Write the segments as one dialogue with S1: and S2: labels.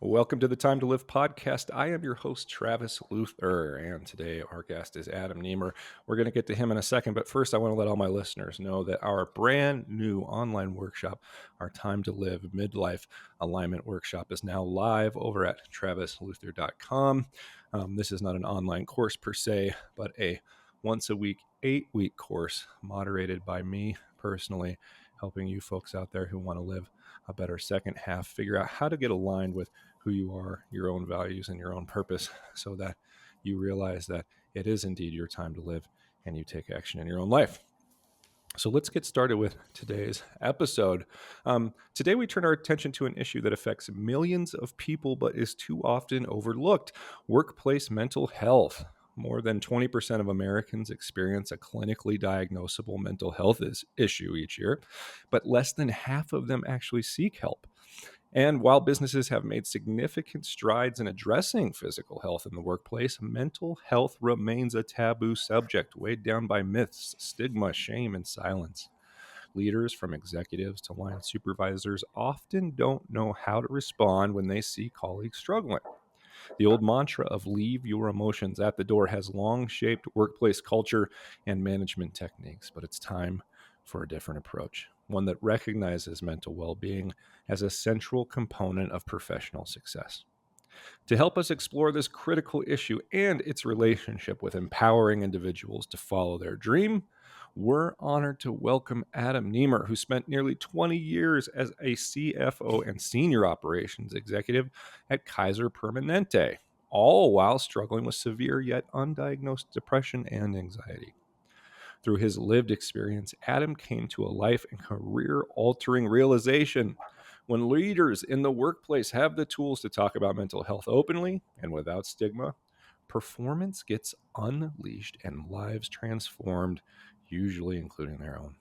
S1: Welcome to the Time to Live podcast. I am your host, Travis Luther, and today our guest is Adam Nemer. We're going to get to him in a second, but first I want to let all my listeners know that our brand new online workshop, our Time to Live Midlife Alignment Workshop, is now live over at travisluther.com. This is not an online course per se, but a once a week, 8-week course moderated by me personally, helping you folks out there who want to live a better second half, figure out how to get aligned with who you are, your own values, and your own purpose, so that you realize that it is indeed your time to live and you take action in your own life. So let's get started with today's episode. Today, we turn our attention to an issue that affects millions of people, but is too often overlooked: workplace mental health. More than 20% of Americans experience a clinically diagnosable mental health issue each year, but less than half of them actually seek help. And while businesses have made significant strides in addressing physical health in the workplace, mental health remains a taboo subject, weighed down by myths, stigma, shame, and silence. Leaders, from executives to line supervisors, often don't know how to respond when they see colleagues struggling. The old mantra of "leave your emotions at the door" has long shaped workplace culture and management techniques, but it's time for a different approach, one that recognizes mental well-being as a central component of professional success. To help us explore this critical issue and its relationship with empowering individuals to follow their dream, we're honored to welcome Adam Nemer, who spent nearly 20 years as a CFO and senior operations executive at Kaiser Permanente, all while struggling with severe yet undiagnosed depression and anxiety. Through his lived experience, Adam came to a life and career-altering realization: when leaders in the workplace have the tools to talk about mental health openly and without stigma, performance gets unleashed and lives transformed, usually including their own.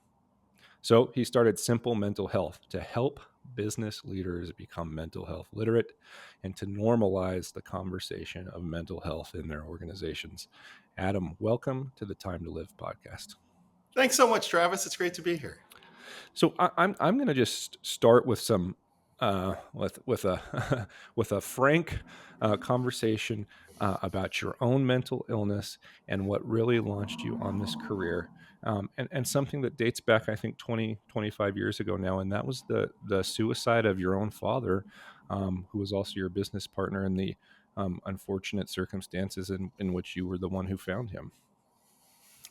S1: So he started Simple Mental Health to help business leaders become mental health literate and to normalize the conversation of mental health in their organizations. Adam, welcome to the Time to Live podcast.
S2: Thanks so much, Travis. It's great to be here.
S1: So I'm going to just start with some with a with a frank conversation about your own mental illness and what really launched you on this career. And something that dates back, I think, 25 years ago now, and that was the suicide of your own father, who was also your business partner, in the unfortunate circumstances in which you were the one who found him.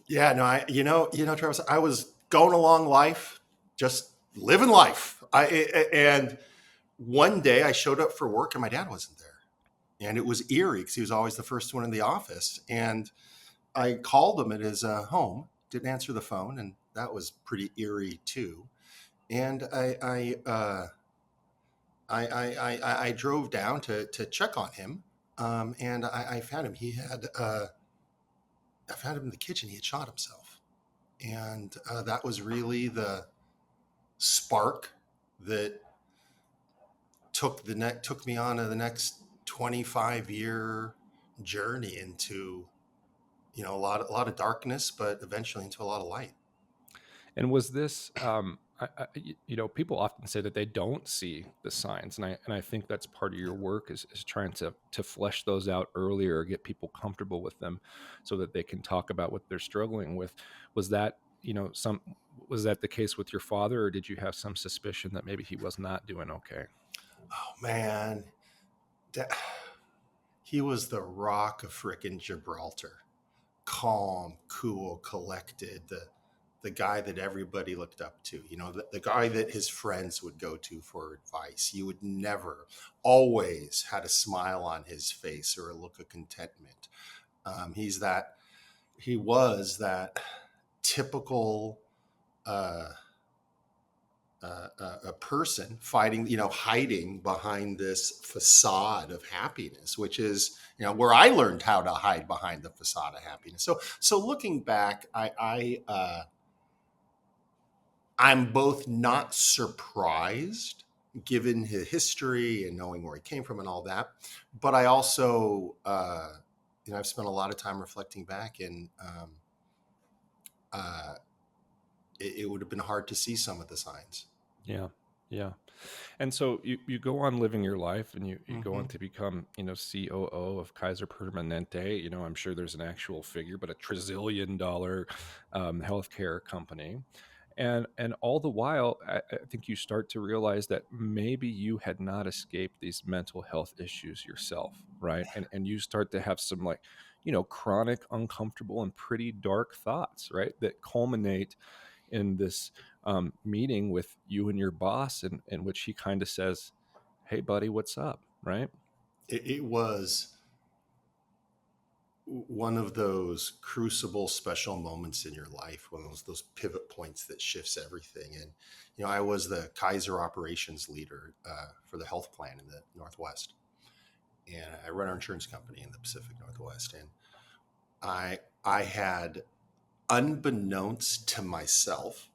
S2: Yeah, no, Travis, I was going along life, just living life. And one day I showed up for work and my dad wasn't there, and it was eerie because he was always the first one in the office. And I called him at his home, didn't answer the phone, and that was pretty eerie too. And I drove down to check on him, and I found him. I found him in the kitchen. He had shot himself, and that was really the spark that took me on to the next 25-year journey into a lot of darkness, but eventually into a lot of light.
S1: And was this, people often say that they don't see the signs, and I think that's part of your work is trying to flesh those out earlier, get people comfortable with them, so that they can talk about what they're struggling with. Was that was that the case with your father, or did you have some suspicion that maybe he was not doing okay?
S2: Oh man, that, he was the rock of frickin' Gibraltar. Calm, cool, collected, the guy that everybody looked up to, the guy that his friends would go to for advice. You would never, always had a smile on his face or a look of contentment. He was that typical a person fighting, hiding behind this facade of happiness, which is, where I learned how to hide behind the facade of happiness. So looking back, I'm both not surprised given his history and knowing where he came from and all that, but I also, I've spent a lot of time reflecting back, and it would have been hard to see some of the signs.
S1: Yeah. And so you go on living your life, and you go on
S2: Hmm.
S1: to become, COO of Kaiser Permanente. I'm sure there's an actual figure, but a trillion dollar healthcare company. And all the while, I think you start to realize that maybe you had not escaped these mental health issues yourself, right? And you start to have some, like, chronic, uncomfortable, and pretty dark thoughts, right? That culminate in this meeting with you and your boss, in which he kind of says, "Hey, buddy, what's up?" Right?
S2: It was one of those crucible special moments in your life, one of those pivot points that shifts everything. And I was the Kaiser operations leader for the health plan in the Northwest, and I run our insurance company in the Pacific Northwest. And I had, unbeknownst to myself,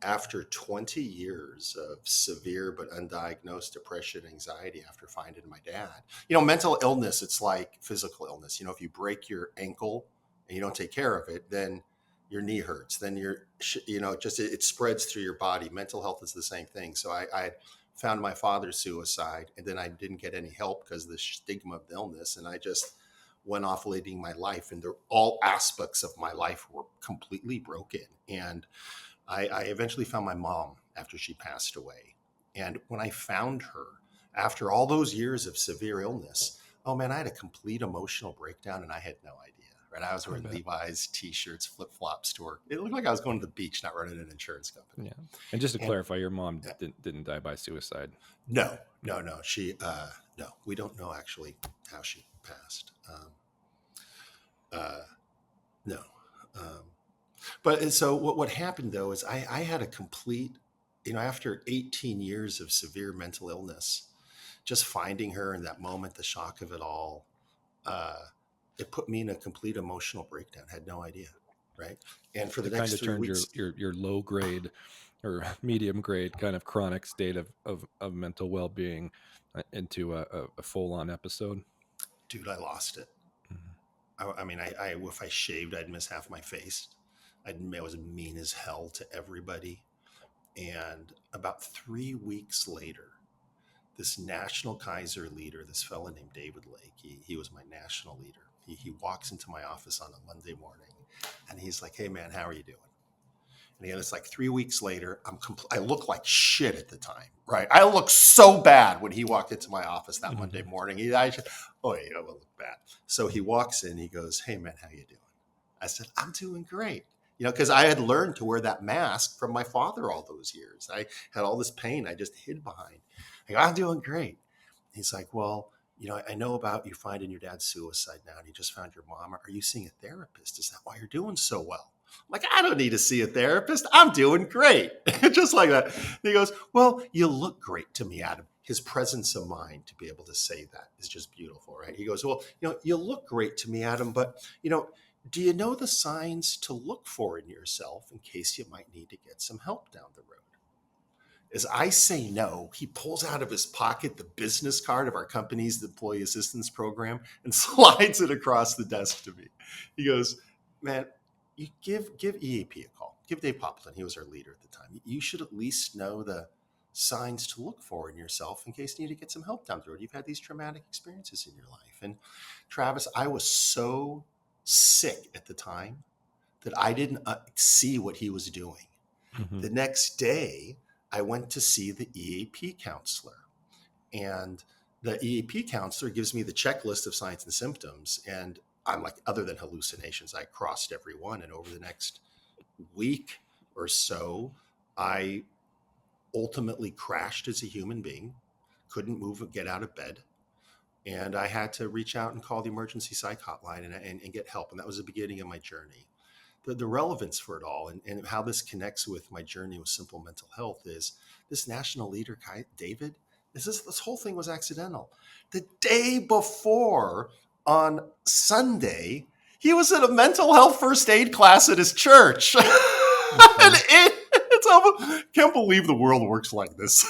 S2: after 20 years of severe but undiagnosed depression, anxiety after finding my dad. Mental illness, it's like physical illness. If you break your ankle and you don't take care of it, then your knee hurts. Then just it spreads through your body. Mental health is the same thing. So I found my father's suicide, and then I didn't get any help because of the stigma of the illness. And I just went off leading my life, and all aspects of my life were completely broken. And I eventually found my mom after she passed away. And when I found her after all those years of severe illness, oh man, I had a complete emotional breakdown and I had no idea. Right. I was
S1: I
S2: wearing
S1: bet.
S2: Levi's, t-shirts, flip-flops to work. It looked like I was going to the beach, not running an insurance company.
S1: Yeah. And just to
S2: And
S1: clarify, your mom didn't die by suicide.
S2: no,
S1: No.
S2: no, no. No, we don't know actually how she passed. Uh, no. Um, But so what happened though is I had a complete, after 18 years of severe mental illness, just finding her in that moment, the shock of it all, uh, it put me in a complete emotional breakdown. Had no idea, right? And for the
S1: It kind
S2: next
S1: of
S2: three
S1: turned
S2: weeks,
S1: your low grade or medium grade kind of chronic state of mental well-being into a full-on episode.
S2: dude, I lost it.
S1: Mhm.
S2: I mean, I if I shaved, I'd miss half my face. I was mean as hell to everybody. And about 3 weeks later, this national Kaiser leader, this fellow named David Lake, he was my national leader. He walks into my office on a Monday morning and he's like, "Hey man, how are you doing?" And again, it's like 3 weeks later. I look like shit at the time, right? I look so bad when he walked into my office that Monday
S1: Mhm.
S2: morning. Oh yeah, I look bad. So he walks in, he goes, "Hey man, how you doing?" I said, "I'm doing great." Because I had learned to wear that mask from my father all those years. I had all this pain I just hid behind. I go, "I'm doing great." He's like, "Well, I know about you finding your dad's suicide now, and you just found your mom. Are you seeing a therapist? Is that why you're doing so well?" I'm like, "I don't need to see a therapist. I'm doing great." Just like that. And he goes, "Well, you look great to me, Adam." His presence of mind to be able to say that is just beautiful, right? He goes, "Well, you look great to me, Adam, but, do you know the signs to look for in yourself in case you might need to get some help down the road?" As I say no, he pulls out of his pocket the business card of our company's employee assistance program and slides it across the desk to me. He goes, "Man, you give EAP a call. Give Dave Poppleton. He was our leader at the time. You should at least know the signs to look for in yourself in case you need to get some help down the road. You've had these traumatic experiences in your life." And Travis, I was so sick at the time that I didn't see what he was doing.
S1: Mhm.
S2: The next day, I went to see the EAP counselor. And the EAP counselor gives me the checklist of signs and symptoms. And I'm like, other than hallucinations, I crossed every one. And over the next week or so, I ultimately crashed as a human being, couldn't move or get out of bed. And I had to reach out and call the emergency psych hotline and get help. And that was the beginning of my journey. The relevance for it all and how this connects with my journey with simple mental health is this national leader, David, this whole thing was accidental. The day before, on Sunday, he was at a mental health first aid class at his church. And
S1: Okay.
S2: it's almost, can't believe the world works like this.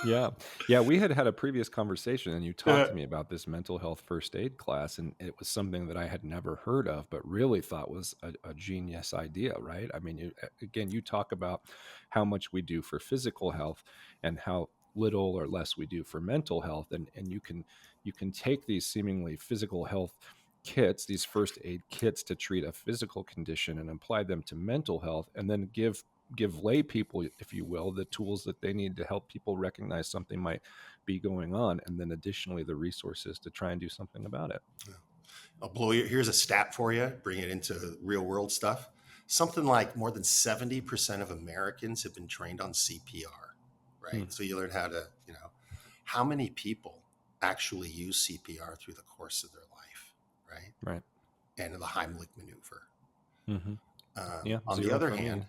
S1: Yeah. Yeah. We had a previous conversation, and you talked
S2: Yeah.
S1: to me about this mental health first aid class, and it was something that I had never heard of, but really thought was a genius idea, right? I mean, again, you talk about how much we do for physical health and how little or less we do for mental health. And you can take these seemingly physical health kits, these first aid kits to treat a physical condition and apply them to mental health, and then give lay people, if you will, the tools that they need to help people recognize something might be going on, and then additionally the resources to try and do something about it.
S2: I'll blow you. Here's a stat for you, bring it into real world stuff. Something like more than 70% of Americans have been trained on CPR, right?
S1: Hmm.
S2: So you learn how to, how many people actually use CPR through the course of their life, right?
S1: Right.
S2: And the Heimlich maneuver.
S1: Mm-hmm. Yeah,
S2: On the
S1: zero
S2: other
S1: for me.
S2: hand,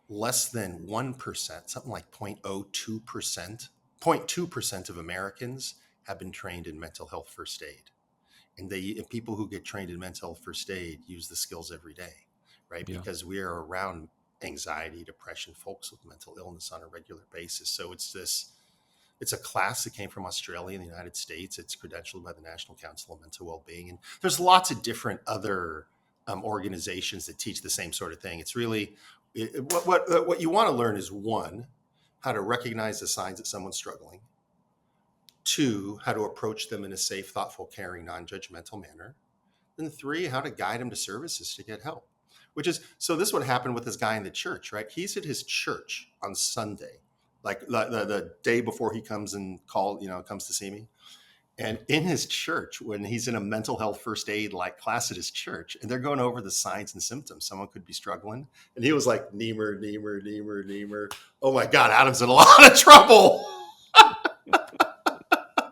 S2: less than 1%, something like 0.02%, 0.2% of Americans have been trained in mental health first aid. And people who get trained in mental health first aid use the skills every day, right?
S1: Yeah.
S2: Because we are around anxiety, depression, folks with mental illness on a regular basis. So it's a class that came from Australia and the United States. It's credentialed by the National Council of Mental Wellbeing, and there's lots of different other organizations that teach the same sort of thing. It's really what you want to learn is, one, how to recognize the signs that someone's struggling. Two, how to approach them in a safe, thoughtful, caring, non-judgmental manner. And three, how to guide them to services to get help. So this is what happened with this guy in the church, right? He's at his church on Sunday, like the day before he comes and comes to see me. And in his church, when he's in a mental health first aid like class at his church, and they're going over the signs and symptoms, someone could be struggling. And he was like, Nemer, Nemer, Nemer, Nemer. Oh my God, Adam's in a lot of trouble.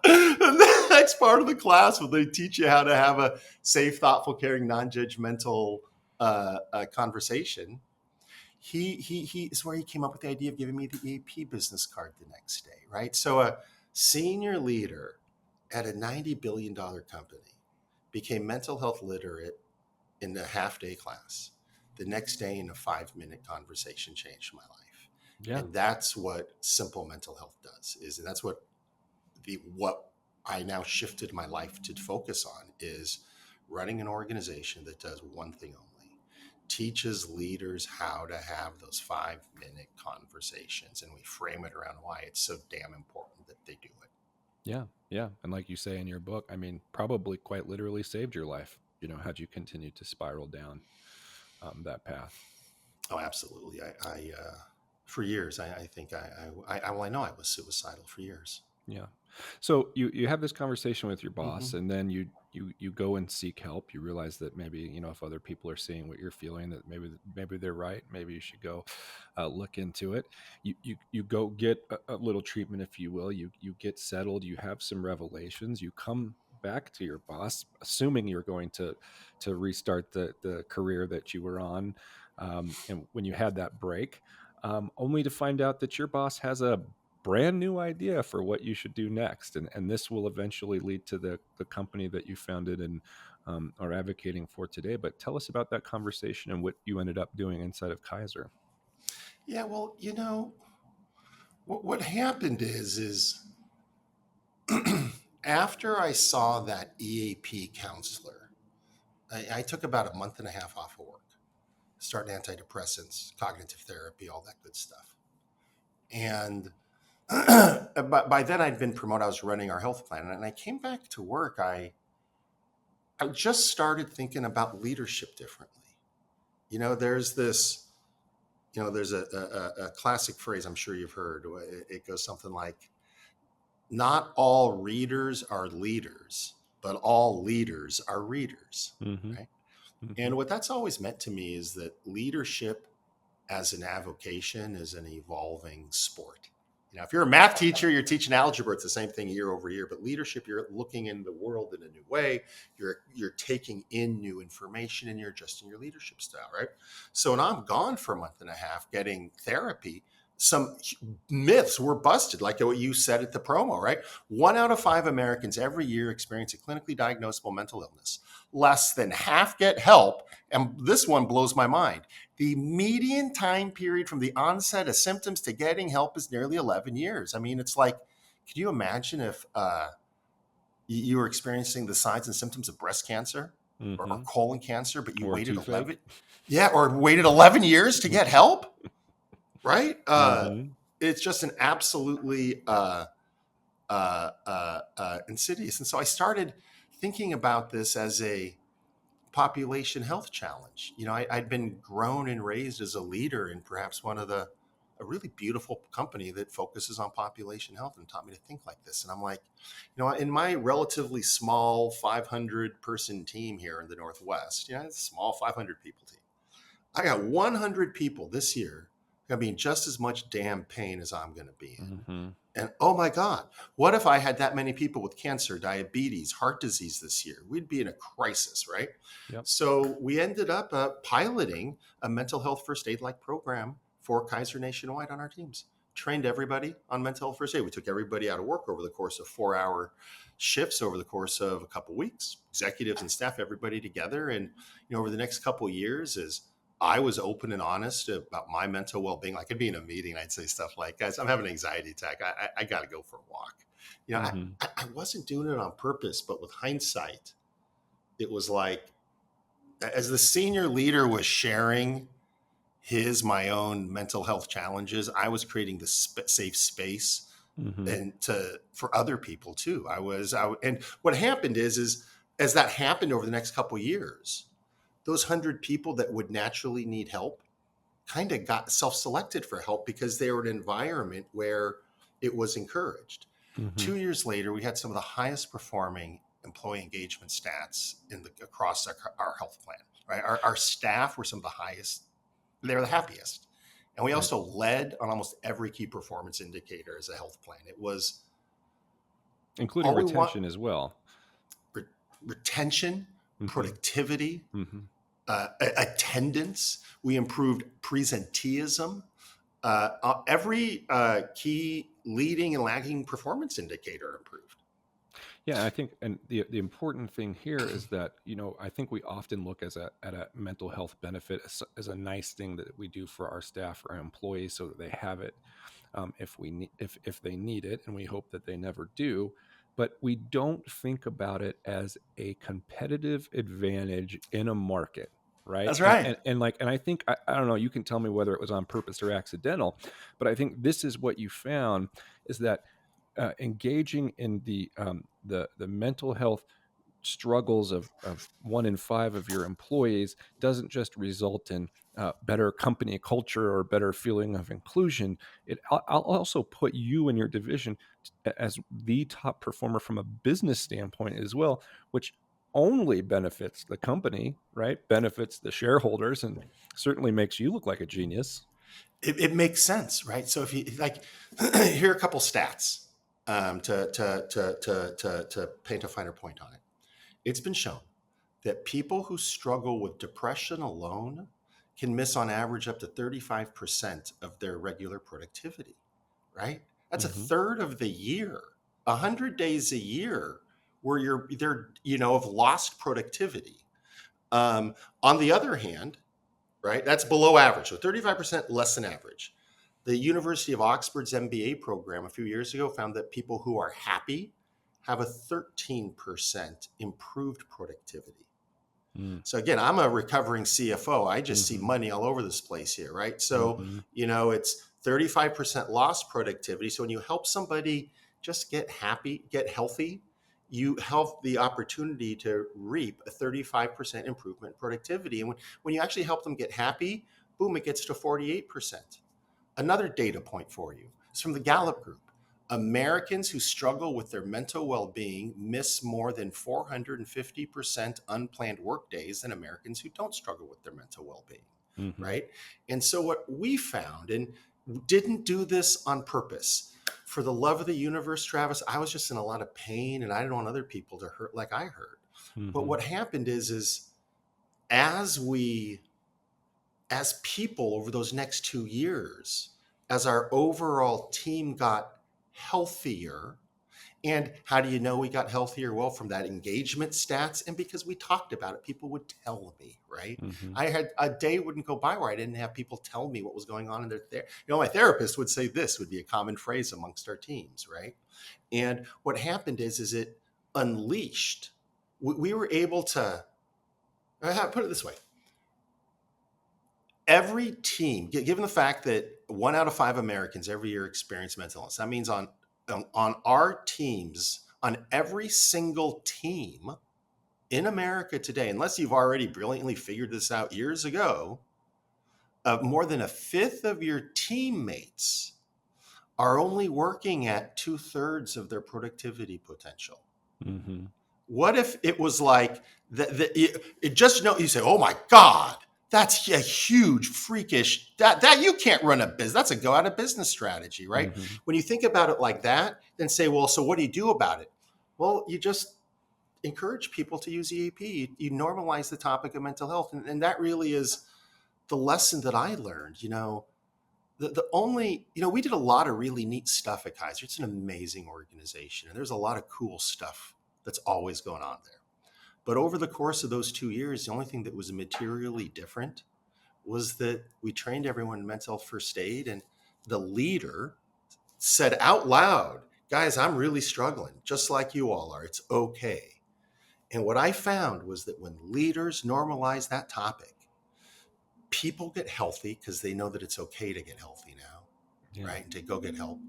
S2: The next part of the class, when they teach you how to have a safe, thoughtful, caring, non-judgmental conversation, he is where he came up with the idea of giving me the EAP business card the next day, right? So a senior leader at a $90 billion company became mental health literate in a half-day class. The next day, in a 5-minute conversation, changed my life.
S1: Yeah.
S2: And that's what simple mental health does. And that's what I now shifted my life to focus on, is running an organization that does one thing only: teaches leaders how to have those 5-minute conversations. And we frame it around why it's so damn important that they do it.
S1: Yeah. Yeah. And like you say in your book, I mean, probably quite literally saved your life, had you continued to spiral down that path.
S2: Oh, absolutely. For years, I think I know I was suicidal for years.
S1: Yeah. So you have this conversation with your
S2: Mm-hmm.
S1: boss, and then you go and seek help. You realize that maybe, if other people are seeing what you're feeling, that maybe they're right. Maybe you should go look into it. You go get a little treatment, if you will. You get settled. You have some revelations. You come back to your boss, assuming you're going to restart the career that you were on, and when you had that break, only to find out that your boss has a brand new idea for what you should do next, and this will eventually lead to the company that you founded and are advocating for today. But tell us about that conversation and what you ended up doing inside of Kaiser.
S2: Yeah, well, what happened is after I saw that EAP counselor, I took about a month and a half off of work, started antidepressants, cognitive therapy, all that good stuff. And by then I'd been promoted. I was running our health plan, and I came back to work. I just started thinking about leadership differently. There's this, there's a classic phrase I'm sure you've heard. It goes something like, not all readers are leaders, but all leaders are readers,
S1: Mm-hmm.
S2: right?
S1: Mm-hmm.
S2: And what that's always meant to me is that leadership as an avocation is an evolving sport. If you're a math teacher, you're teaching algebra, it's the same thing year over year. But leadership, you're looking in the world in a new way. You're taking in new information, and you're adjusting your leadership style, right? So when I'm gone for a month and a half getting therapy, some myths were busted, like what you said at the promo, right? 1 out of 5 Americans every year experience a clinically diagnosable mental illness. Less than half get help. And this one blows my mind. The median time period from the onset of symptoms to getting help is nearly 11 years. I mean, it's like, could you imagine if you were experiencing the signs and symptoms of breast cancer or
S1: Mm-hmm.
S2: colon cancer, but you
S1: Or
S2: waited
S1: toothache.
S2: 11, yeah, or waited 11 years to get help, right?
S1: Mm-hmm.
S2: It's just an absolutely insidious. And so I started thinking about this as a population health challenge. I'd been grown and raised as a leader in perhaps a really beautiful company that focuses on population health and taught me to think like this. And I'm like, in my relatively small 500 person team here in the Northwest, it's a small 500 people team. I got 100 people this year going to be in just as much damn pain as I'm going to be in.
S1: Mm-hmm.
S2: And oh my God, what if I had that many people with cancer, diabetes, heart disease this year? We'd be in a crisis, right?
S1: Yep.
S2: So we ended up piloting a mental health first aid like program for Kaiser nationwide on our teams. Trained everybody on mental health first aid. We took everybody out of work over the course of 4-hour shifts over the course of a couple of weeks, executives and staff, everybody together. And over the next couple of years, as I was open and honest about my mental well-being. Like I'd be in a meeting, I'd say stuff like, "Guys, I'm having an anxiety attack. I got to go for a walk."
S1: Mm-hmm.
S2: I wasn't doing it on purpose, but with hindsight, it was like, as the senior leader was sharing my own mental health challenges, I was creating this safe space
S1: Mm-hmm.
S2: and for other people too. And what happened is as that happened over the next couple of years, those 100 people that would naturally need help kind of got self-selected for help because they were in an environment where it was encouraged.
S1: Mm-hmm.
S2: 2 years later, we had some of the highest performing employee engagement stats across our health plan. Right, our staff were some of the highest; they were the happiest, and we
S1: Right.
S2: also led on almost every key performance indicator as a health plan. It was
S1: Including
S2: all we want:
S1: retention as well.
S2: retention,
S1: Mm-hmm.
S2: productivity,
S1: Mm-hmm.
S2: attendance. We improved presenteeism. Every key leading and lagging performance indicator improved.
S1: Yeah, I think, and the important thing here is that I think we often look at a mental health benefit as a nice thing that we do for our staff or our employees so that they have it if they need it, and we hope that they never do. But we don't think about it as a competitive advantage in a market, right?
S2: That's
S1: And
S2: right.
S1: and I think I don't know. You can tell me whether it was on purpose or accidental, but I think this is what you found is that engaging in the mental health struggles of 1 in 5 of your employees doesn't just result in better company culture or better feeling of inclusion. I'll also put you and your division as the top performer from a business standpoint as well, which only benefits the company, right? Benefits the shareholders and certainly makes you look like a genius.
S2: It makes sense, right? So if you like, here are a couple stats to paint a finer point on it. It's been shown that people who struggle with depression alone can miss on average up to 35% of their regular productivity, right? That's a
S1: Mm-hmm.
S2: third of the year, 100 days a year where have lost productivity. On the other hand, right, that's below average. So 35% less than average. The University of Oxford's MBA program a few years ago found that people who are happy have a 13% improved productivity.
S1: Mm.
S2: So again, I'm a recovering CFO. I just see
S1: Mm-hmm.
S2: money all over this place here, right? So,
S1: Mm-hmm.
S2: it's 35% lost productivity. So when you help somebody just get happy, get healthy, you have the opportunity to reap a 35% improvement in productivity. And when you actually help them get happy, boom, it gets to 48%. Another data point for you is from the Gallup Group. Americans who struggle with their mental well-being miss more than 450% unplanned work days than Americans who don't struggle with their mental well-being,
S1: Mm-hmm.
S2: right? And so what we found, and didn't do this on purpose, for the love of the universe, Travis, I was just in a lot of pain and I didn't want other people to hurt like I hurt. But
S1: Mm-hmm.
S2: what happened is as people over those next 2 years, as our overall team got healthier. And how do you know we got healthier? Well, from that engagement stats, and because we talked about it, people would tell me, right?
S1: Mm-hmm.
S2: I had a day wouldn't go by where I didn't have people tell me what was going on in their therapy. My therapist would say this would be a common phrase amongst our teams, right? And what happened is it unleashed. We were able to put it this way: every team, given the fact that 1 out of 5 Americans every year experience mental illness, that means on on our teams, on every single team in America today, unless you've already brilliantly figured this out years ago, more than a fifth of your teammates are only working at 2/3 of their productivity potential.
S1: Mm-hmm.
S2: What if it was like it just you say, oh my God, that's a huge freakish that you can't run a business. That's a go out of business strategy, right?
S1: Mm-hmm.
S2: When you think about it like that, then say, well, so what do you do about it? Well, you just encourage people to use EAP. You normalize the topic of mental health. And that really is the lesson that I learned. The only, we did a lot of really neat stuff at Kaiser. It's an amazing organization, and there's a lot of cool stuff that's always going on there. But over the course of those 2 years, the only thing that was materially different was that we trained everyone in mental health first aid, and the leader said out loud, guys, I'm really struggling, just like you all are. It's okay. And what I found was that when leaders normalize that topic, people get healthy because they know that it's okay to get healthy now,
S1: Yeah.
S2: right? And to go get help.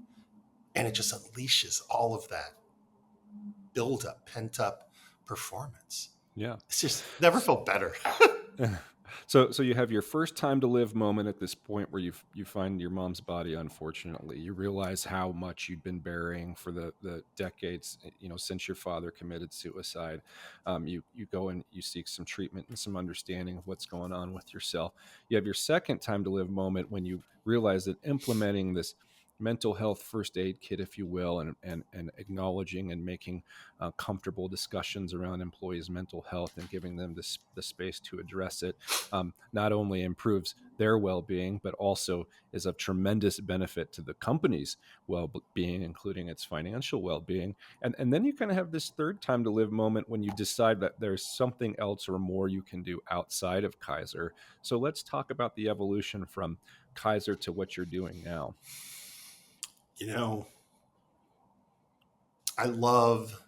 S2: And it just unleashes all of that build up, pent up performance.
S1: Yeah.
S2: It's just never felt better.
S1: So you have your first time to live moment at this point where you find your mom's body. Unfortunately, you realize how much you'd been burying for the decades, since your father committed suicide. You go and you seek some treatment and some understanding of what's going on with yourself. You have your second time to live moment when you realize that implementing this mental health first aid kit, if you will, and acknowledging and making comfortable discussions around employees' mental health and giving them the space to address it, not only improves their well-being, but also is of tremendous benefit to the company's well-being, including its financial well-being. And then you kind of have this third time to live moment when you decide that there's something else or more you can do outside of Kaiser. So let's talk about the evolution from Kaiser to what you're doing now.
S2: You know, I love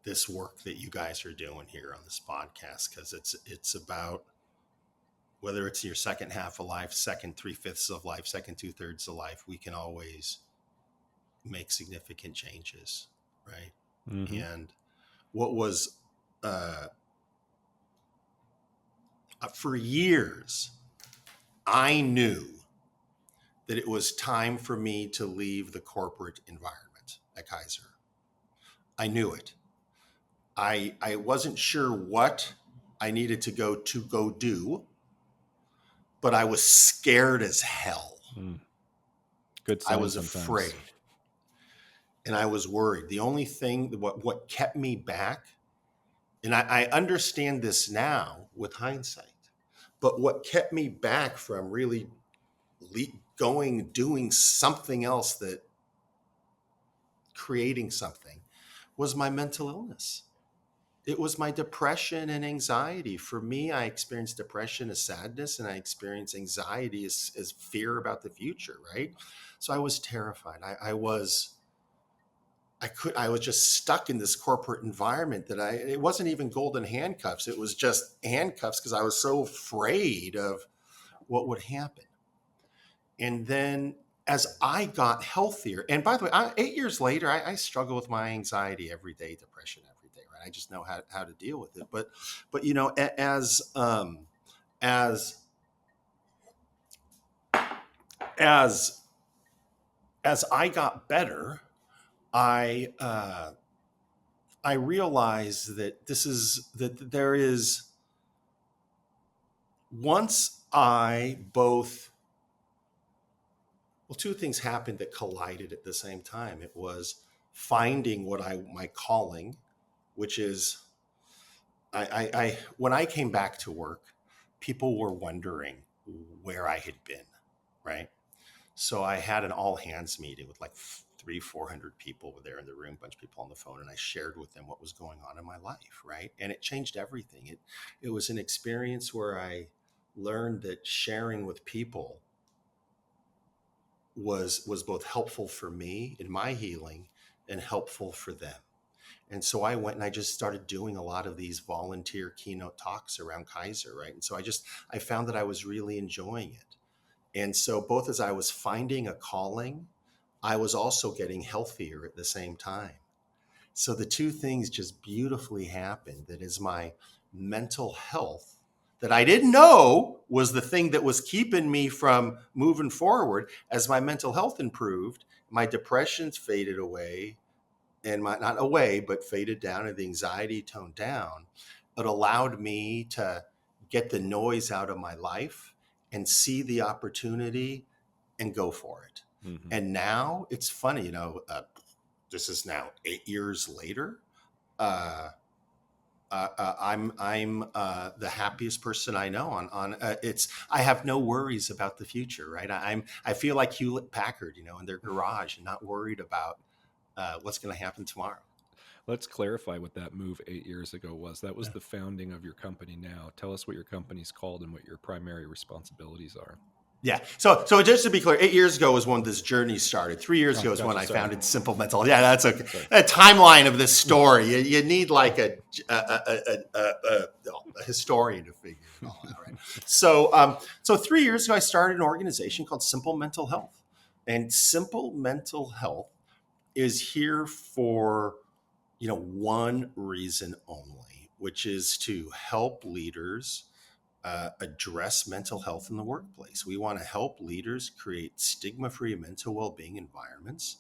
S2: this work that you guys are doing here on this podcast because it's about whether it's your second half of life, second 3/5 of life, second 2/3 of life, we can always make significant changes, right?
S1: Mm-hmm.
S2: And what was uh, for years, I knew that it was time for me to leave the corporate environment at Kaiser. I knew it. I wasn't sure what I needed to go do, but I was scared as hell.
S1: Mm. Good
S2: I
S1: sign
S2: was
S1: sometimes.
S2: afraid and I was worried. The only thing what kept me back, and I understand this now with hindsight, but what kept me back from really doing something else, that creating something, was my mental illness. It was my depression and anxiety. For me, I experienced depression as sadness, and I experienced anxiety as fear about the future, right? So I was terrified. I was just stuck in this corporate environment that it wasn't even golden handcuffs. It was just handcuffs because I was so afraid of what would happen. And then as I got healthier, and by the way, 8 years later, I struggle with my anxiety every day, depression every day, right? I just know how to deal with it. But as as as I got better, I I realized that there is, once I both, well, two things happened that collided at the same time. It was finding my calling, which is I when I came back to work, people were wondering where I had been, right? So I had an all hands meeting with like 400 people were there in the room, a bunch of people on the phone, and I shared with them what was going on in my life, right? And it changed everything. It was an experience where I learned that sharing with people was both helpful for me in my healing and helpful for them. And so I went and I just started doing a lot of these volunteer keynote talks around Kaiser, right? And so I found that I was really enjoying it. And so both as I was finding a calling, I was also getting healthier at the same time. So the two things just beautifully happened. That is my mental health that I didn't know was the thing that was keeping me from moving forward. As my mental health improved, my depressions faded away, and my not away, but faded down, and the anxiety toned down. It allowed me to get the noise out of my life and see the opportunity and go for it.
S1: Hmm.
S2: And now it's funny, this is now 8 years later. Uh, I'm the happiest person I know. It's I have no worries about the future, right? I feel like Hewlett Packard, in their garage, and not worried about what's going to happen tomorrow.
S1: Let's clarify what that move 8 years ago was. That was the founding of your company now. Tell us what your company's called and what your primary responsibilities are.
S2: Yeah. So just to be clear, 8 years ago was when this journey started. 3 years
S1: Oh,
S2: ago is when
S1: gotcha.
S2: I
S1: Sorry.
S2: founded Simple Mental. Yeah, that's okay.
S1: Sorry.
S2: A timeline of this story. You need like a historian to figure it all out, right? So 3 years ago, I started an organization called Simple Mental Health, and Simple Mental Health is here for one reason only, which is to help leaders address mental health in the workplace. We want to help leaders create stigma free mental well being environments.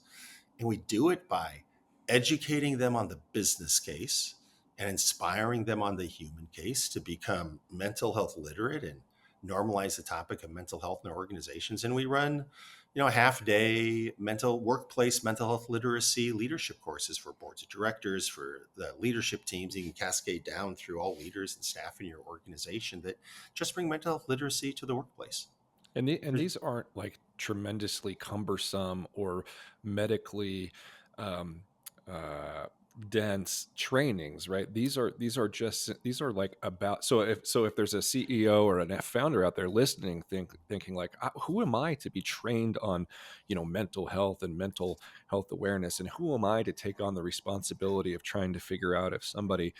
S2: And we do it by educating them on the business case and inspiring them on the human case to become mental health literate and normalize the topic of mental health in their organizations. And we run, half day workplace mental health literacy leadership courses for boards of directors, for the leadership teams. You can cascade down through all leaders and staff in your organization that just bring mental health literacy to the workplace.
S1: And these aren't like tremendously cumbersome or medically um, uh, dense trainings, right? These are like about so if there's a CEO or a founder out there listening, thinking like, who am I to be trained on, mental health and mental health awareness, and who am I to take on the responsibility of trying to figure out if somebody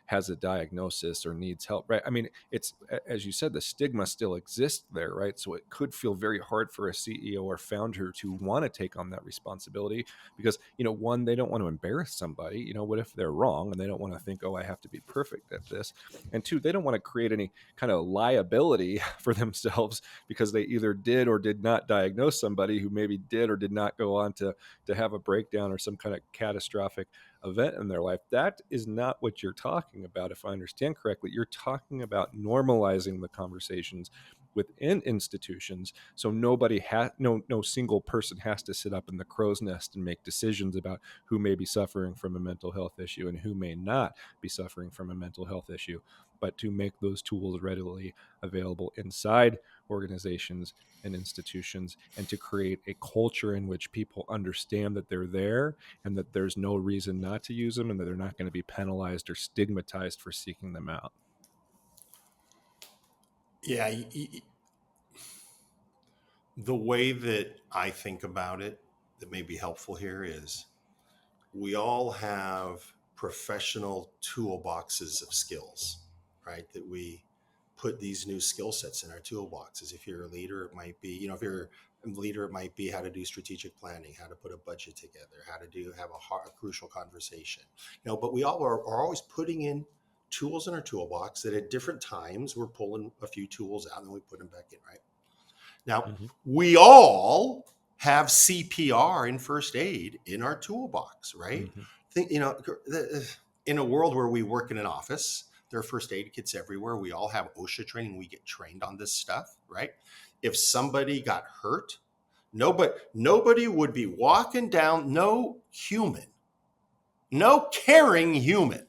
S1: has a diagnosis or needs help, right? I mean, it's, as you said, the stigma still exists there, right? So it could feel very hard for a CEO or founder to want to take on that responsibility because, one, they don't want to embarrass somebody. What if they're wrong, and they don't want to think, oh, I have to be perfect at this. And two, they don't want to create any kind of liability for themselves because they either did or did not diagnose somebody who maybe did or did not go on to have a breakdown or some kind of catastrophic event in their life. That is not what you're talking about, if I understand correctly. You're talking about normalizing the conversations within institutions, so no single person has to sit up in the crow's nest and make decisions about who may be suffering from a mental health issue and who may not be suffering from a mental health issue, but to make those tools readily available inside organizations and institutions, and to create a culture in which people understand that they're there and that there's no reason not to use them, and that they're not going to be penalized or stigmatized for seeking them out.
S2: Yeah, the way that I think about it that may be helpful here is we all have professional toolboxes of skills, right? That we put these new skill sets in our toolboxes. If you're a leader, it might be, if you're a leader, it might be how to do strategic planning, how to put a budget together, how to have a crucial conversation, but we all are always putting in tools in our toolbox that at different times we're pulling a few tools out and then we put them back in, right? Now,
S1: Mm-hmm.
S2: we all have CPR and first aid in our toolbox, right?
S1: Mm-hmm.
S2: Think, in a world where we work in an office, there are first aid kits everywhere. We all have OSHA training. We get trained on this stuff, right? If somebody got hurt, nobody would be walking down, no caring human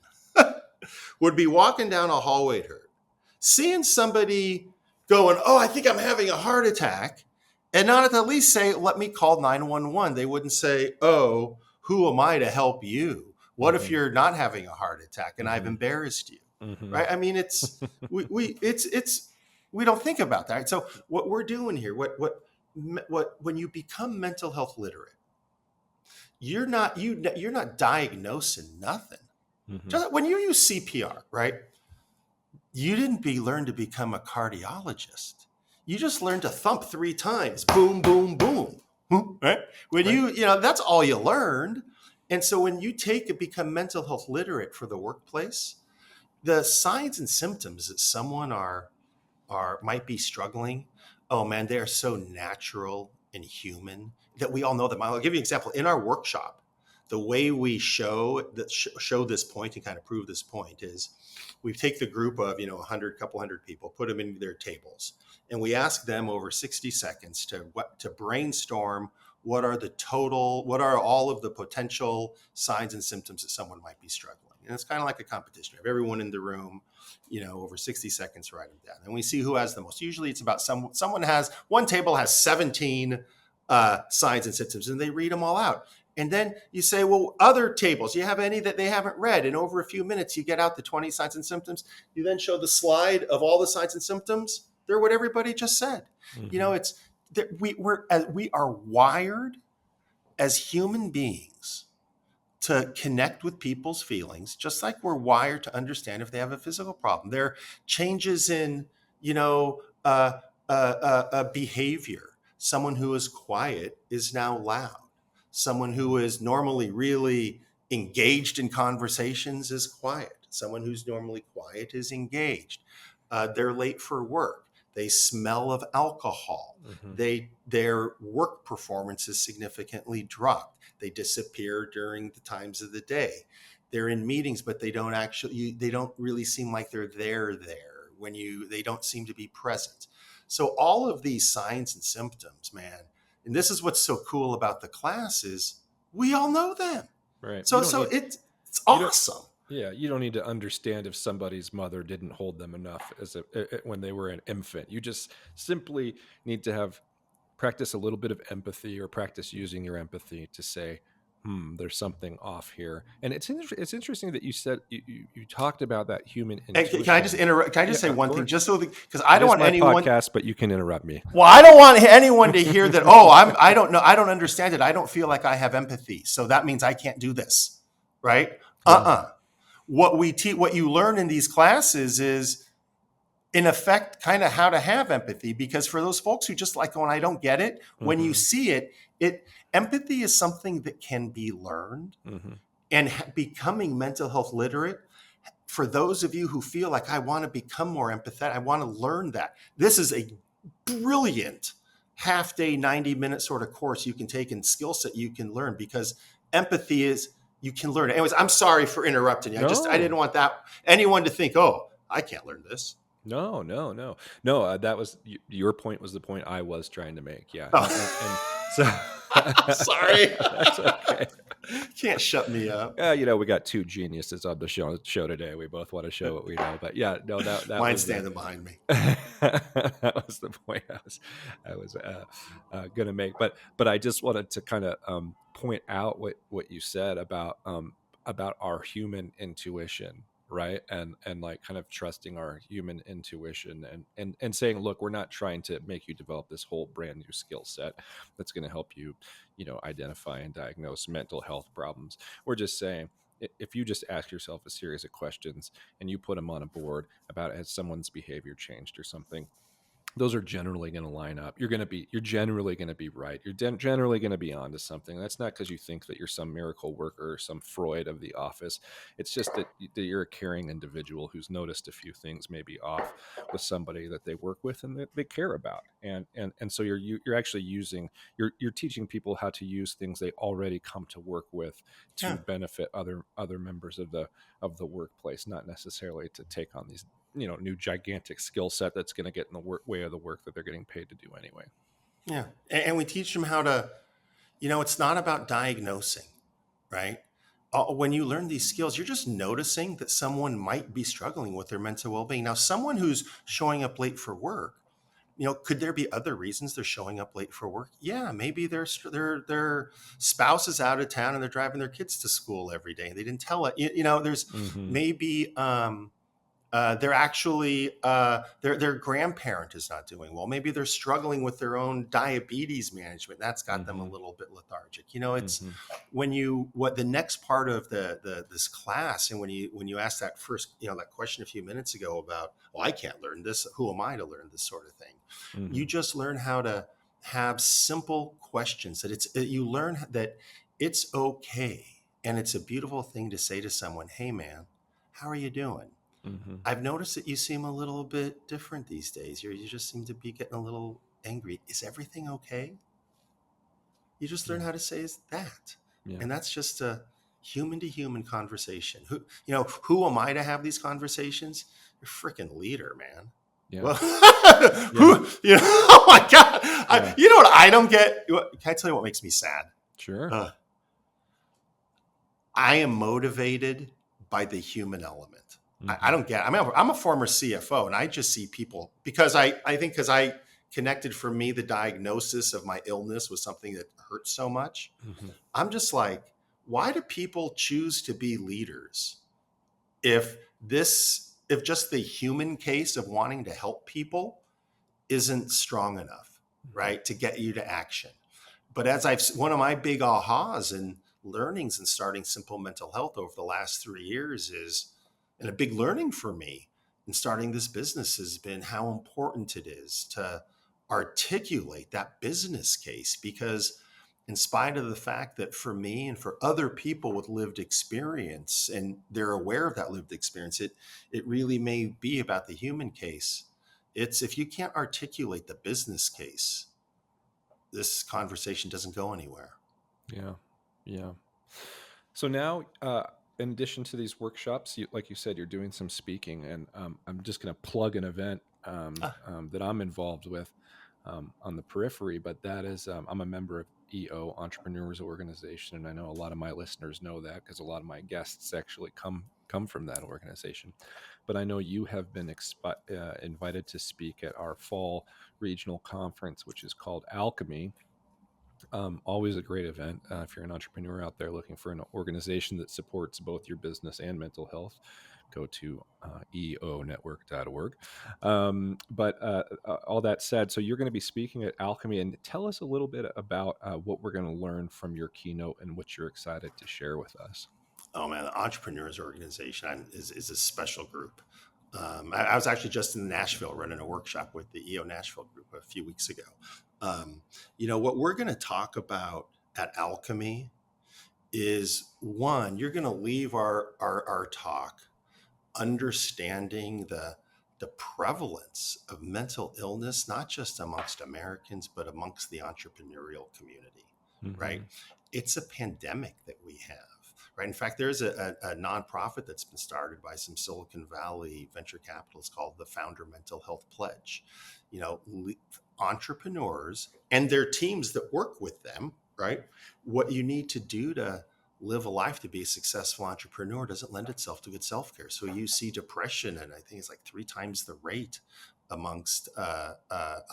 S2: would be walking down a hallway at hurt, seeing somebody going, oh, I think I'm having a heart attack, and not at least say, let me call 911. They wouldn't say, oh, who am I to help you? What if
S1: Mm-hmm.
S2: you're not having a heart attack and I've
S1: Mm-hmm.
S2: embarrassed you?
S1: Mm-hmm.
S2: Right? I mean, we don't think about that. So what we're doing here, when you become mental health literate, you're not diagnosing nothing.
S1: Mm-hmm.
S2: Just when you use CPR, right? You didn't learn to become a cardiologist. You just learned to thump 3 times, boom, boom, boom. Right? When
S1: Right.
S2: that's all you learned. And so when you become mental health literate for the workplace, the signs and symptoms that someone might be struggling, oh man, they are so natural and human that we all know them. I'll give you an example. In our workshop, the way we show this point and kind of prove this point is we take the group of 100, couple hundred people, put them in their tables, and we ask them over 60 seconds to brainstorm what are all of the potential signs and symptoms that someone might be struggling. And it's kind of like a competition. We have everyone in the room, over 60 seconds to write them down. And we see who has the most. Usually it's about someone has, one table has 17 signs and symptoms, and they read them all out. And then you say, well, other tables, do you have any that they haven't read? And over a few minutes, you get out the 20 signs and symptoms. You then show the slide of all the signs and symptoms. They're what everybody just said.
S1: Mm-hmm.
S2: It's that we are wired as human beings to connect with people's feelings, just like we're wired to understand if they have a physical problem. There are changes in, behavior. Someone who is quiet is now loud. Someone who is normally really engaged in conversations is quiet. Someone who's normally quiet is engaged. They're late for work. They smell of alcohol.
S1: Mm-hmm.
S2: Their work performance is significantly dropped. They disappear during the times of the day. They're in meetings, but they don't really seem like they're there they don't seem to be present. So all of these signs and symptoms, man, and this is what's so cool about the class is we all know them.
S1: Right. You
S2: So
S1: don't need
S2: it's
S1: you don't
S2: awesome.
S1: Yeah, you don't need to understand if somebody's mother didn't hold them enough when they were an infant. You just simply need to have practice a little bit of empathy or practice using your empathy to say, there's something off here. And it's interesting that you said you talked about that human
S2: And can I just
S1: intuition.
S2: interrupt? Can I
S1: Yeah,
S2: just say
S1: of
S2: one thing,
S1: course.
S2: just so because I
S1: It
S2: don't
S1: is
S2: want
S1: my
S2: anyone.
S1: podcast, but you can interrupt me.
S2: Well, I don't want anyone to hear that. Oh, I don't know. I don't understand it. I don't feel like I have empathy, so that means I can't do this, right?
S1: No.
S2: What you learn in these classes is, in effect, kind of how to have empathy. Because for those folks who just like going, I don't get it. When you
S1: Mm-hmm.
S2: see it empathy is something that can be learned,
S1: Mm-hmm.
S2: and becoming mental health literate. For those of you who feel like I want to become more empathetic, I want to learn that. This is a brilliant half day, 90-minute sort of course you can take and skill set you can learn, because empathy is, you can learn it. Anyways, I'm sorry for interrupting you. I didn't
S1: No.
S2: want anyone to think, oh, I can't learn this.
S1: No, no, no, no. That was your point. Was the point I was trying to make? Yeah, and
S2: Oh.
S1: so
S2: Sorry.
S1: that's okay.
S2: Can't shut me up.
S1: We got two geniuses on the show today. We both want to show what we know. But yeah, no, that
S2: Mine's
S1: was
S2: standing behind me.
S1: that was the point I was gonna make. But I just wanted to kind of point out what you said about our human intuition, right? And like kind of trusting our human intuition and saying, look, we're not trying to make you develop this whole brand new skill set that's going to help you, identify and diagnose mental health problems. We're just saying, if you just ask yourself a series of questions and you put them on a board about has someone's behavior changed or something, those are generally going to line up. You're generally going to be right. You're generally going to be onto something. That's not because you think that you're some miracle worker or some Freud of the office. It's just that you're a caring individual who's noticed a few things maybe off with somebody that they work with and that they care about. And so you're actually you're teaching people how to use things they already come to work with
S2: Yeah.
S1: to benefit other members of the workplace, not necessarily to take on these new gigantic skill set that's going to get in the way of the work that they're getting paid to do anyway.
S2: Yeah. And we teach them how to, it's not about diagnosing, right? When you learn these skills, you're just noticing that someone might be struggling with their mental well-being. Now, someone who's showing up late for work, could there be other reasons they're showing up late for work? Yeah, maybe their spouse is out of town and they're driving their kids to school every day. They didn't tell it. There's
S1: Mm-hmm.
S2: maybe they're actually their grandparent is not doing well. Maybe they're struggling with their own diabetes management. That's got them a
S1: Mm-hmm.
S2: little bit lethargic. It's
S1: Mm-hmm.
S2: what the next part of this class, and when you ask that first that question a few minutes ago about, well, I can't learn this. Who am I to learn this sort of thing?
S1: Mm-hmm.
S2: You just learn how have simple questions that you learn that it's okay. And it's a beautiful thing to say to someone, hey man, how are you doing?
S1: Hmm.
S2: I've noticed that you seem a little bit different these days. You just seem to be getting a little angry. Is everything okay? You just learn
S1: Yeah.
S2: how to say is that.
S1: Yeah.
S2: And that's just a human to human conversation. Who am I to have these conversations? You're freaking leader, man.
S1: Yeah.
S2: Well,
S1: Yeah.
S2: oh my God.
S1: Yeah.
S2: You know what I don't get? Can I tell you what makes me sad?
S1: Sure.
S2: Uh, I am motivated by the human element. I
S1: Hmm.
S2: don't get it. I'm a former CFO and I just see people I think because I connected for me, the diagnosis of my illness was something that hurt so much.
S1: Hmm.
S2: I'm just like, why do people choose to be leaders if if just the human case of wanting to help people isn't strong enough,
S1: Hmm.
S2: right, to get you to action? But one of my big ahas and learnings in starting Simple Mental Health over the last 3 years and a big learning for me in starting this business has been how important it is to articulate that business case. Because in spite of the fact that for me and for other people with lived experience, and they're aware of that lived experience, it really may be about the human case. It's if you can't articulate the business case, this conversation doesn't go anywhere.
S1: Yeah. Yeah. So now, in addition to these workshops, like you said, you're doing some speaking, and I'm just going to plug an event
S2: Ah,
S1: that I'm involved with on the periphery. But that is, I'm a member of EO Entrepreneurs Organization, and I know a lot of my listeners know that because a lot of my guests actually come from that organization. But I know you have been invited to speak at our fall regional conference, which is called Alchemy. Always a great event. If you're an entrepreneur out there looking for an organization that supports both your business and mental health, go to eonetwork.org. But all that said, so you're going to be speaking at Alchemy, and tell us a little bit about what we're going to learn from your keynote and what you're excited to share with us.
S2: oh man, the Entrepreneurs Organization is a special group. I was actually just in Nashville running a workshop with the EO Nashville group a few weeks ago. Um, what we're going to talk about at Alchemy is one, you're going to leave our talk understanding the prevalence of mental illness, not just amongst Americans, but amongst the entrepreneurial community, right?
S1: Hmm.
S2: It's a pandemic that we have, right? In fact, there's a nonprofit that's been started by some Silicon Valley venture capitalists called the Founder Mental Health Pledge. You know, entrepreneurs and their teams that work with them, right? What you need to do to live a life to be a successful entrepreneur doesn't lend itself to good self-care. So you see depression, and I think it's like 3 times the rate amongst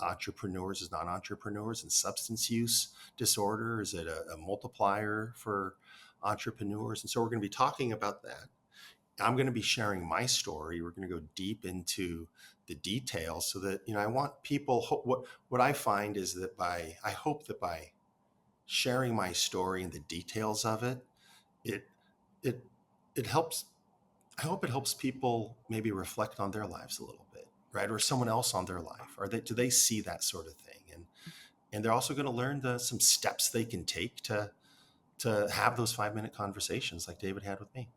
S2: entrepreneurs as non-entrepreneurs, and substance use disorder is a multiplier for entrepreneurs. And so we're going to be talking about that. I'm going to be sharing my story. We're going to go deep into the details so that, I want people, what I find is that I hope that by sharing my story and the details of it, it it it helps. I hope it helps people maybe reflect on their lives a little bit, right? Or someone else on their life. Do they see that sort of thing? And they're also going to learn some steps they can take to have those 5 minute conversations like David had with me.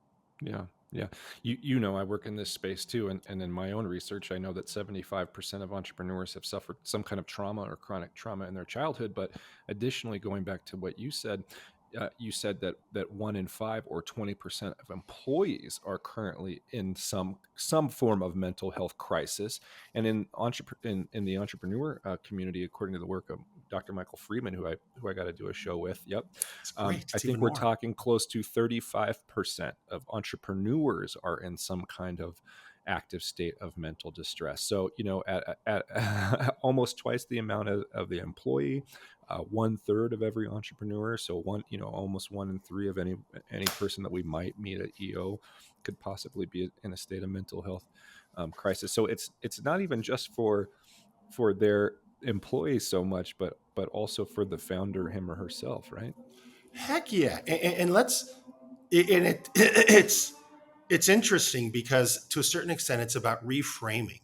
S1: Yeah. Yeah. I work in this space too. And in my own research, I know that 75% of entrepreneurs have suffered some kind of trauma or chronic trauma in their childhood. But additionally, going back to what you said that 1 in 5 or 20% of employees are currently in some form of mental health crisis. And in the entrepreneur community, according to the work of Dr. Michael Friedman, who I got to do a show with. Yep.
S2: It's great.
S1: I
S2: It's
S1: think
S2: even
S1: we're
S2: more.
S1: talking close to 35% of entrepreneurs are in some kind of active state of mental distress. So, at almost twice the amount of the employee, 1/3 of every entrepreneur. So almost 1 in 3 of any person that we might meet at EO could possibly be in a state of mental health crisis. So it's not even just for their employees so much, but also for the founder, him or herself, right?
S2: Heck yeah. And it's interesting because to a certain extent, it's about reframing,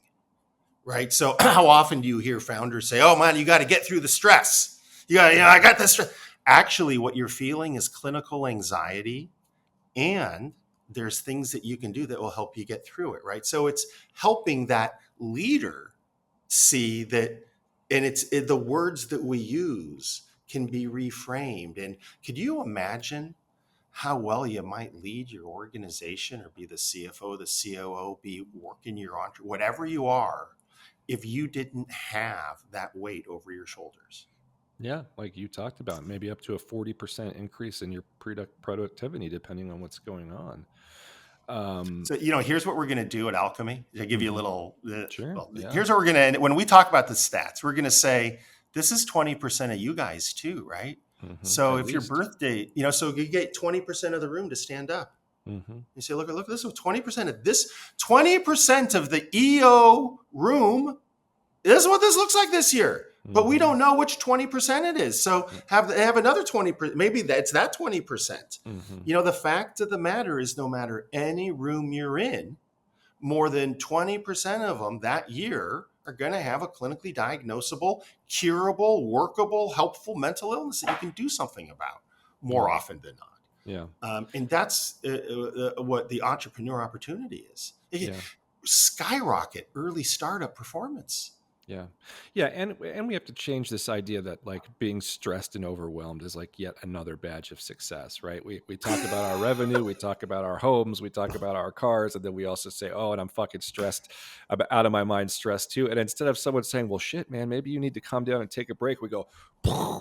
S2: right? So how often do you hear founders say, "Oh man, you got to get through the stress. You got, I got this stress." Actually, what you're feeling is clinical anxiety, and there's things that you can do that will help you get through it, right? So it's helping that leader see that, and the words that we use can be reframed. And could you imagine how well you might lead your organization, or be the CFO, the COO, be working your whatever you are, if you didn't have that weight over your shoulders?
S1: Yeah, like you talked about, maybe up to a 40% increase in your productivity, depending on what's going on. Um,
S2: So, here's what we're going to do at Alchemy. I'll give you a
S1: mhm.
S2: little,
S1: Sure.
S2: well,
S1: Yeah.
S2: here's what we're going to, when we talk about the stats, we're going to say, this is 20% of you guys too, right? So
S1: At
S2: if your
S1: least.
S2: birthday, so you get 20% of the room to stand up.
S1: Hmm.
S2: You say, look, this is 20% of this, 20% of the EO room. This is what this looks like this year. But we
S1: Hmm.
S2: don't know which 20% it is. So have another 20%. Maybe it's that 20%.
S1: Hmm.
S2: The fact of the matter is, no matter any room you're in, more than 20% of them that year are going to have a clinically diagnosable, curable, workable, helpful mental illness that you can do something about more
S1: Yeah.
S2: often than not.
S1: Yeah.
S2: And that's what the entrepreneur opportunity is. It can
S1: Yeah.
S2: skyrocket early startup performance.
S1: Yeah. Yeah, and we have to change this idea that like being stressed and overwhelmed is like yet another badge of success, right? We talk about our revenue, we talk about our homes, we talk about our cars, and then we also say, "Oh, and I'm fucking stressed, I'm out of my mind stressed too." And instead of someone saying, "Well, shit, man, maybe you need to calm down and take a break," we go,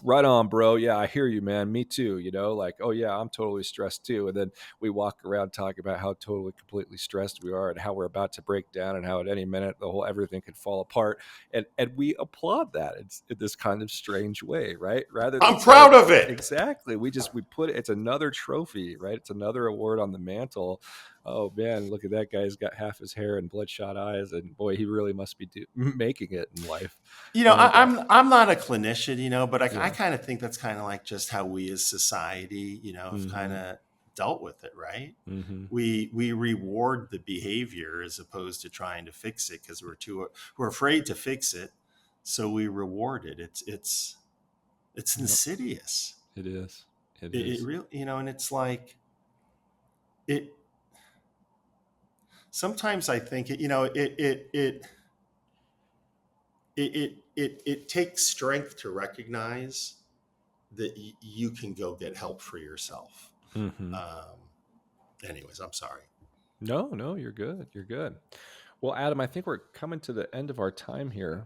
S1: "Right on, bro. Yeah, I hear you, man. Me too." Like, "Oh yeah, I'm totally stressed too." And then we walk around talking about how totally completely stressed we are and how we're about to break down and how at any minute the whole everything could fall apart, and we applaud that in this kind of strange way, right? Rather than
S2: I'm
S1: saying
S2: proud of it.
S1: exactly, we put it's another trophy, right? It's another award on the mantle. Oh man, look at that guy! He's got half his hair and bloodshot eyes, and boy, he really must be making it in life. And
S2: I'm not a clinician, but I
S1: yeah.
S2: kind of think that's kind of like just how we as society, have kind
S1: Mm-hmm.
S2: of dealt with it, right?
S1: Mm-hmm.
S2: We reward the behavior as opposed to trying to fix it, because we're afraid to fix it, so we reward it. It's
S1: Yep.
S2: insidious.
S1: It is. It
S2: It
S1: is.
S2: really, and it's like it. Sometimes I think it takes strength to recognize that you can go get help for yourself.
S1: Mm-hmm.
S2: Um, Anyways, I'm sorry.
S1: No, no, you're good. You're good. Well, Adam, I think we're coming to the end of our time here.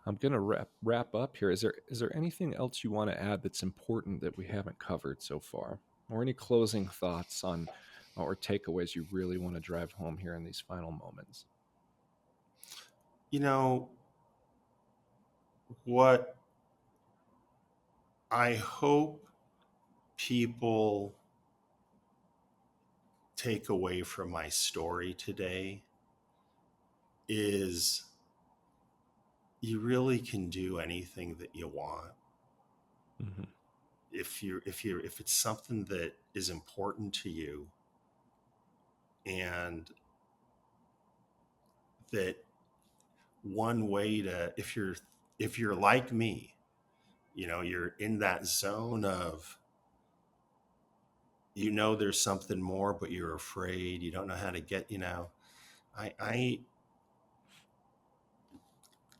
S1: I'm gonna wrap up here. Is there anything else you want to add that's important that we haven't covered so far, or any closing thoughts on or takeaways you really want to drive home here in these final moments?
S2: You know what? I hope people take away from my story today is, you really can do anything that you want
S1: Hmm.
S2: if it's something that is important to you, and that one way to, if you're like me, you're in that zone of, there's something more, but you're afraid, you don't know how to get, I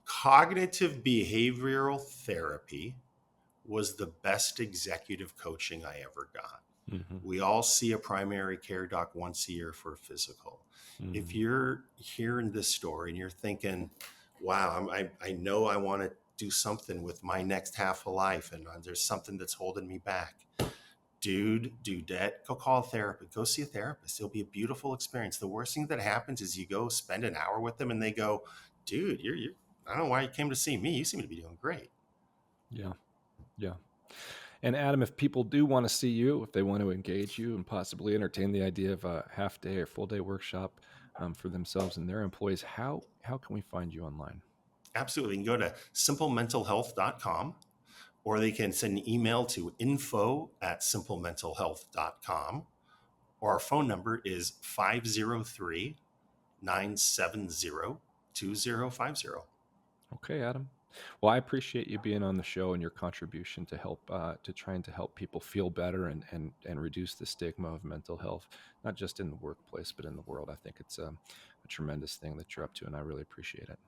S2: cognitive behavioral therapy was the best executive coaching I ever got.
S1: Hmm.
S2: We all see a primary care doc once a year for a physical. If
S1: Hmm.
S2: you're hearing this story and you're thinking, wow, I know I want to do something with my next half of life, and there's something that's holding me back, dudette, go call a therapist, go see a therapist. It'll be a beautiful experience. The worst thing that happens is you go spend an hour with them and they go, dude, you're I don't know why you came to see me. You seem to be doing great.
S1: Yeah, yeah. And Adam, if people do want to see you, if they want to engage you and possibly entertain the idea of a half day or full day workshop for themselves and their employees, how can we find you online?
S2: Absolutely. You can go to simplementalhealth.com, or they can send an email to info@simplementalhealth.com, or our phone number is 503-970-3200. 2050.
S1: Okay, Adam. Well, I appreciate you being on the show and your contribution to help to trying to help people feel better and reduce the stigma of mental health, not just in the workplace but in the world. I think it's a tremendous thing that you're up to, and I really appreciate it.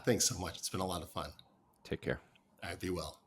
S2: Thanks so much. It's been a lot of fun.
S1: Take care.
S2: All right, be well.